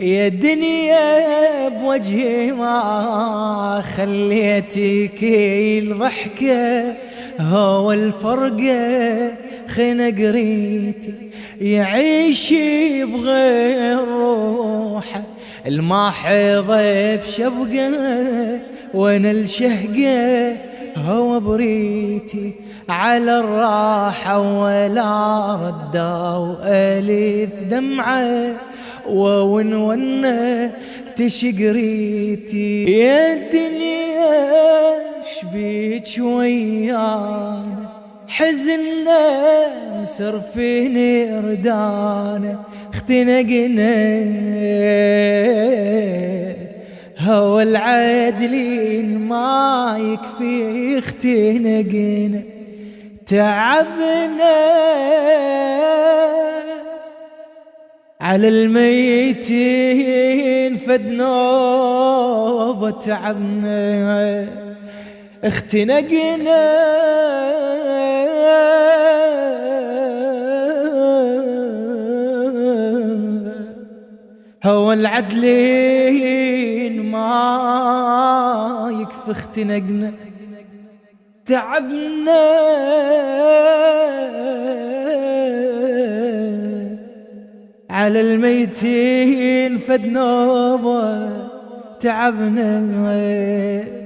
يا دنيا بوجهي ما خليتي كيل ضحكة، هو الفرقة خنق ريتي يعيش بغير روحه، الماحظة بشبقه وانا الشهقة هو بريتي على الراحة ولا ردا وألف دمعة وونة تشقريتي. يا الدنيا شبيك ويانا حزننا مسرفين ردانا اختنقنا، هو العدلين ما يكفي اختنقنا تعبنا على الميتين فدنوبة تعبنا اختنقنا، هو العدلين ما يكفي اختنقنا تعبنا على الميتين فدنوبة تعبنا.